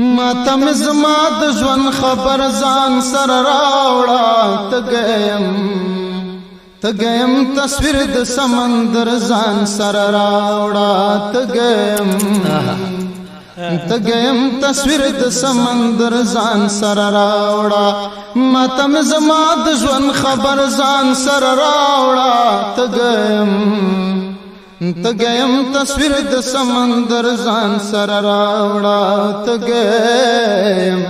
ماته مې زما د ژوند خبر ځان سره راوړه تګیم تصویر د سمندر ځان سره راوړه تګیم تصویر د سمندر ځان سره راوړه ماته مې زما د ژوند خبر ځان سره راوړه تګیم تصویر د سمندر ځان سره راوړه تګیم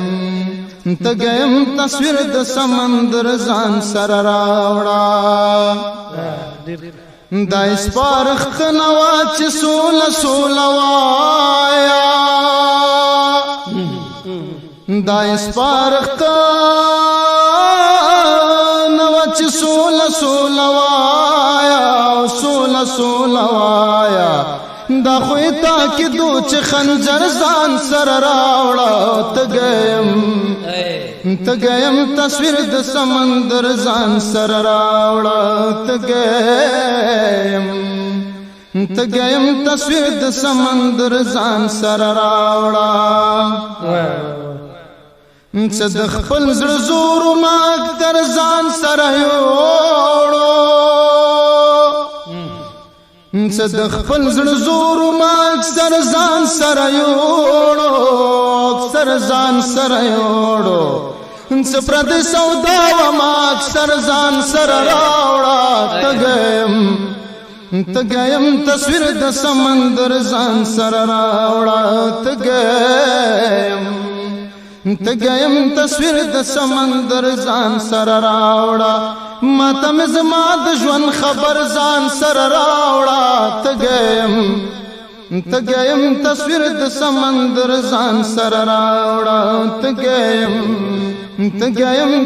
تصویر د سمندر ځان سره راوړه دا سپارښت نوا چې سوله وایا دا سپارښت نوا چې سوله وایا سوله وایا دا خوی تاکیدو چې خنجر ځان سره راوړه تګیم تصویر د سمندر ځان سره راوړه تګیم تصویر د سمندر ځان سره راوړه چې د خپل زړه زور ماګ تر ځان سره یوړو چې د خپل زړه زور ماګ تر ځان سره یوړو چې پردې سودا و ماګ تر ځان سره راوړه تګیم تصویر د سمندر ځان سره راوړه تګیم تصویر د سمندر ځان سره راوړه ماته مې زما د ژوند خبر ځان سره راوړه تګیم تصویر د سمندر ځان سره راوړه تګیم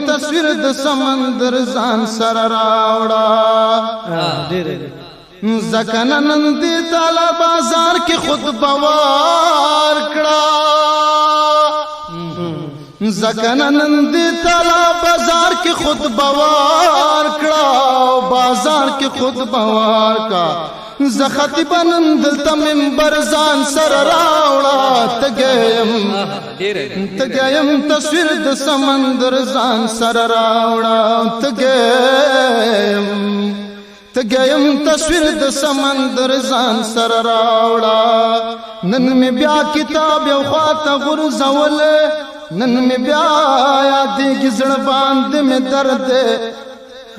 تصویر د سمندر ځان سره راوړه زکه نن دې تعالی بازار کې خود بوار کړه زکه نن دې تعالی بازار کې خود بوار کړه بازار کې خود بوار کا زختی بنن دلته منبر ځان سره راوړه تګیم تصویر د سمندر ځان سره راوړه تګیم تصویر د سمندر ځان سره راوړه نن مې بیا کتاب یو خواته غورځولې نن مې بیا یادېږي زړه باندې مې درد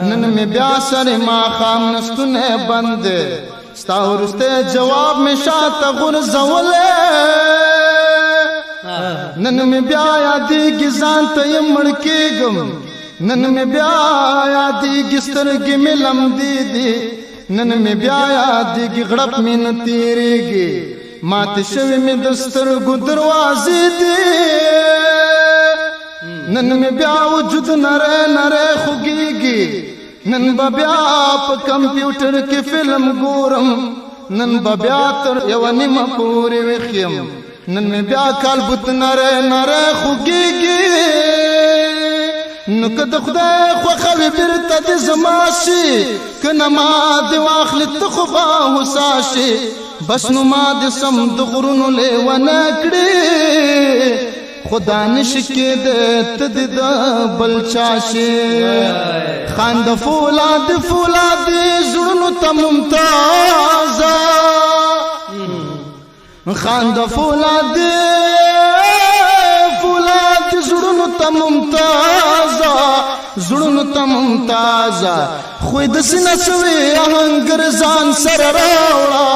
نن مې بیا سره ماښام نستونه بند ستا وروستی جواب مې شاته غورځولې نن مې بیا یادېږي ځان ته یې مړ کېږم نن مې بیا یادېږي سترګې مې لمدې دي نن مې بیا یادېږي غړپ مې نه تېرېږي ماتې شوې مې د سترګو دروازې دي نن مې بیا وجود نری خوږېږي نن به بیا په کمپیوټر کې فلم ګورم نن به بیا تر یوه نیمه پورې ویښ یم نن مې بیا کالبوت نری خوږېږي نو که د خدای خوښه وي بېرته دې زما شي که نه ما دې واخلي ته خو به هوسا شي بس نو ما دې سم د غرونو لیونه کړي خدا نشي کېدی ته دې د بل چا شي خانده فولاد زړونو ته ممتازه خانده فولاد زړونو ته ممتازه خوی د سینه شوی آهنګر ځان سره راوړه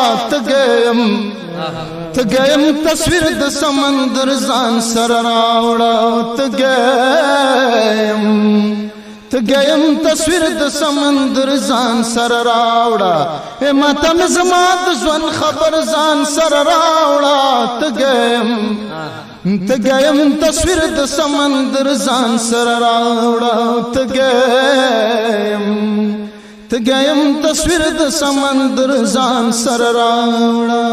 تګیم تصویر د سمندر ځان سره راوړه تګیم تصویر د سمندر ځان سره راوړه ماته مې زما د ژوند خبر ځان سره راوړه تګیم تصویر د سمندر ځان سره راوړه تګیم تصویر د سمندر ځان سره راوړه